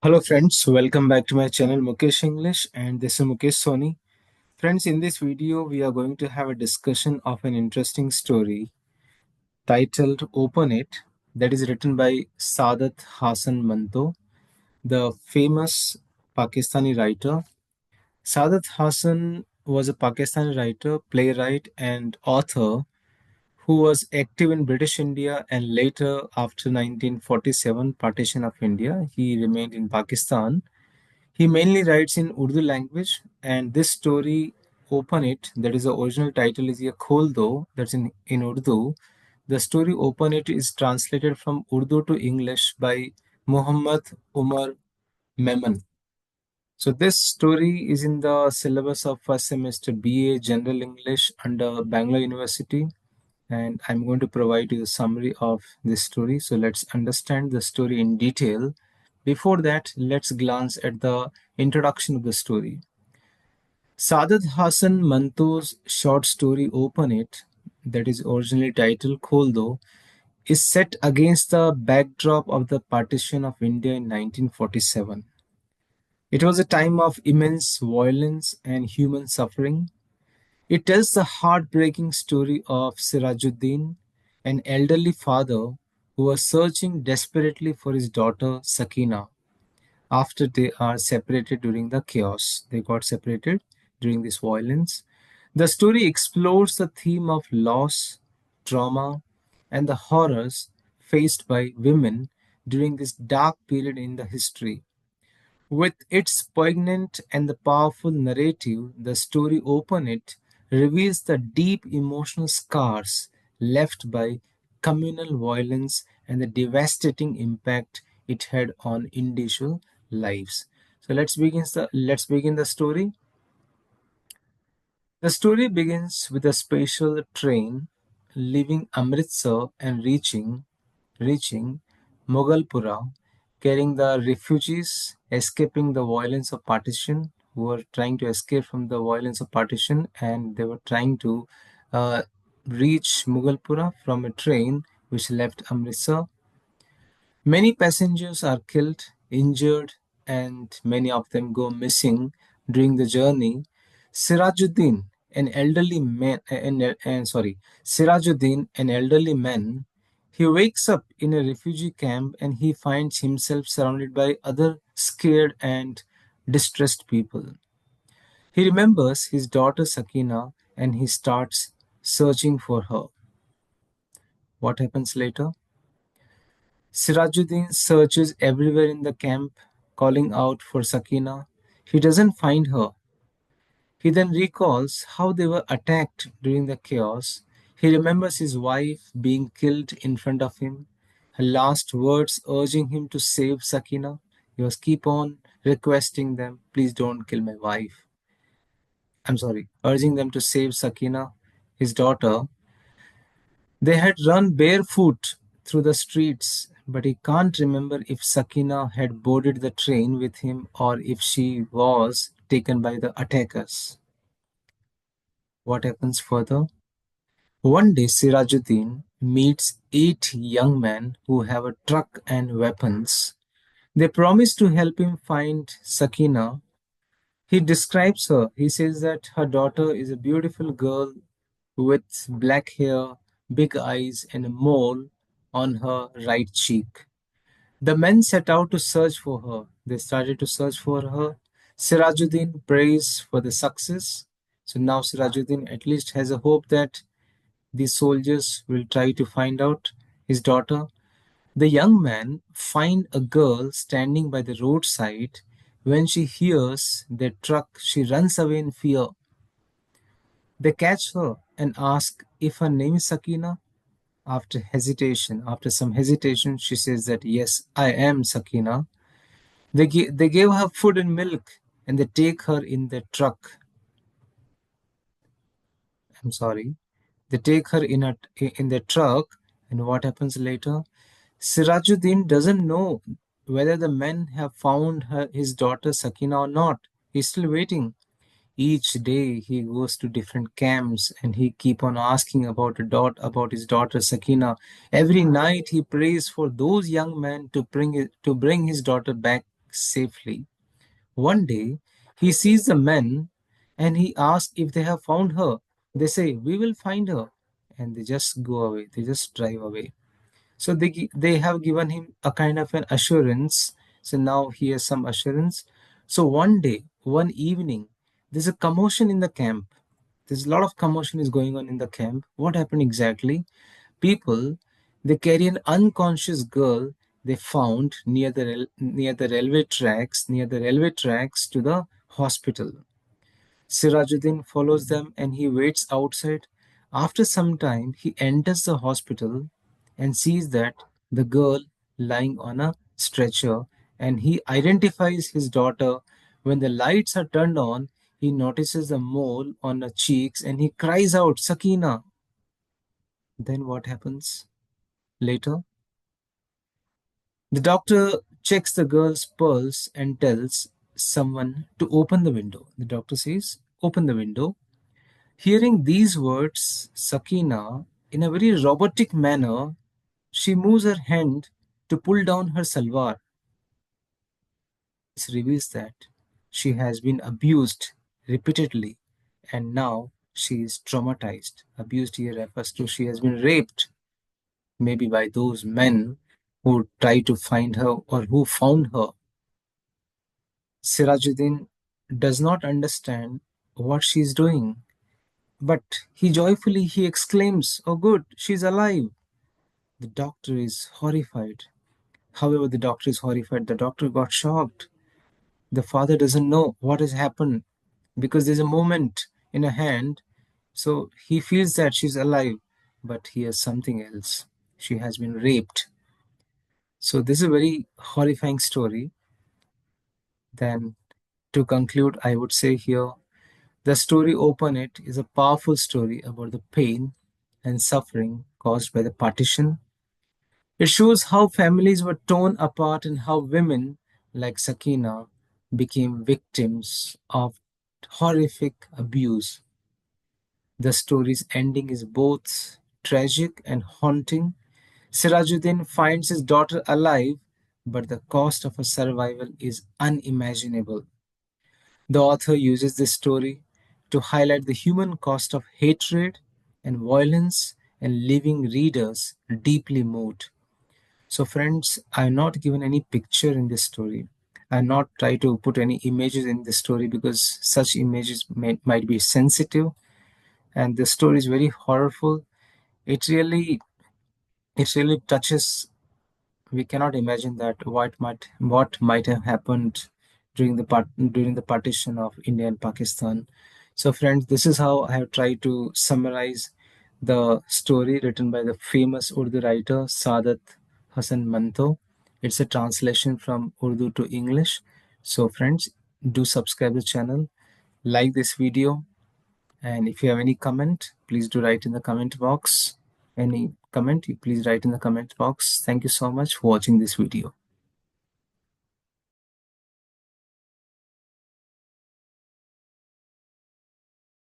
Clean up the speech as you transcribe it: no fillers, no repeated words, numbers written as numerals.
Hello friends, welcome back to my channel Mukesh English and this is Mukesh Soni. Friends, in this video we are going to have a discussion of an interesting story titled Open It, that is written by Saadat Hasan Manto, the famous Pakistani writer. Saadat Hasan was a Pakistani writer, playwright and author who was active in British India and later after 1947 partition of India he remained in Pakistan. He mainly writes in Urdu language, and this story, Open It, that is the original title, is Ye Khol Do, that's in Urdu. The story Open It is translated from Urdu to English by Muhammad Umar Memon. So this story is in the syllabus of first semester BA General English under Bangalore University, and I'm going to provide you a summary of this story. So let's understand the story in detail. Before that, let's glance at the introduction of the story. Saadat Hasan Manto's short story Open It, that is originally titled Khol Do, is set against the backdrop of the partition of India in 1947. It was a time of immense violence and human suffering. It tells the heartbreaking story of Sirajuddin, an elderly father who was searching desperately for his daughter Sakina after they are separated during the chaos. They got separated during this violence. The story explores the theme of loss, trauma, and the horrors faced by women during this dark period in the history. With its poignant and the powerful narrative, the story Open It reveals the deep emotional scars left by communal violence and the devastating impact it had on individual lives. So let's begin the story. The story begins with a special train leaving Amritsar and reaching Moghalpura, carrying the refugees escaping the violence of partition, who were trying to escape from the violence of partition, and they were trying to uh, reach Moghalpura from a train which left Amritsar. Many passengers are killed, injured, and many of them go missing during the journey. Sirajuddin, an elderly man, Sirajuddin, an elderly man, he wakes up in a refugee camp and he finds himself surrounded by other scared and distressed people. He remembers his daughter Sakina and he starts searching for her. What happens later? Sirajuddin searches everywhere in the camp, calling out for Sakina. He doesn't find her. He then recalls how they were attacked during the chaos. He remembers his wife being killed in front of him, her last words urging him to save Sakina. He was keep on requesting them, please don't kill my wife. I'm sorry, urging them to save Sakina, his daughter. They had run barefoot through the streets, but he can't remember if Sakina had boarded the train with him or if she was taken by the attackers. What happens further? One day, Sirajuddin meets 8 young men who have a truck and weapons. They promise to help him find Sakina. He describes her. He says that her daughter is a beautiful girl with black hair, big eyes, and a mole on her right cheek. The men set out to search for her. They started to search for her. Sirajuddin prays for the success. So now Sirajuddin at least has a hope that these soldiers will try to find out his daughter. The young men find a girl standing by the roadside. When she hears their truck, she runs away in fear. They catch her and ask if her name is Sakina. After some hesitation, she says that yes, I am Sakina. They gave her food and milk and they take her in the truck. I'm sorry. They take her in the truck, and what happens later? Sirajuddin doesn't know whether the men have found his daughter Sakina or not. He's still waiting. Each day he goes to different camps and he keep on asking about his daughter Sakina. Every night he prays for those young men to bring his daughter back safely. One day, he sees the men and he asks if they have found her. They say, "We will find her." And they just go away, they just drive away. So they have given him a kind of an assurance. So now he has some assurance. So one day, one evening, there's a commotion in the camp. There's a lot of commotion is going on in the camp. What happened exactly? People, they carry an unconscious girl they found near the railway tracks to the hospital. Sirajuddin follows them and he waits outside. After some time, he enters the hospital and sees that the girl lying on a stretcher, and he identifies his daughter. When the lights are turned on, he notices a mole on her cheeks and he cries out, "Sakina." Then what happens later? The doctor checks the girl's pulse and tells someone to open the window. The doctor says, "Open the window." Hearing these words, Sakina, in a very robotic manner, she moves her hand to pull down her salwar. This reveals that she has been abused repeatedly and now she is traumatized. Abused here refers to she has been raped, maybe by those men who tried to find her or who found her. Sirajuddin does not understand what she is doing, but he exclaims, "Oh good, she's alive." The doctor is horrified. However, the doctor is horrified. The doctor got shocked. The father doesn't know what has happened because there's a moment in a hand. So he feels that she's alive, but he has something else. She has been raped. So this is a very horrifying story. Then to conclude, I would say here the story Open It is a powerful story about the pain and suffering caused by the partition. It shows how families were torn apart and how women like Sakina became victims of horrific abuse. The story's ending is both tragic and haunting. Sirajuddin finds his daughter alive, but the cost of her survival is unimaginable. The author uses this story to highlight the human cost of hatred and violence and leaving readers deeply moved. So, friends, I've not given any picture in this story. I've not tried to put any images in this story because such images might be sensitive, and the story is very horrible. It really, it really touches. We cannot imagine that what might have happened during the partition of India and Pakistan. So, friends, this is how I have tried to summarize the story written by the famous Urdu writer Saadat Hasan Manto. It's a translation from Urdu to English. So, friends, do subscribe the channel, like this video, and if you have any comment, please do write in the comment box. Any comment, please write in the comment box. Thank you so much for watching this video.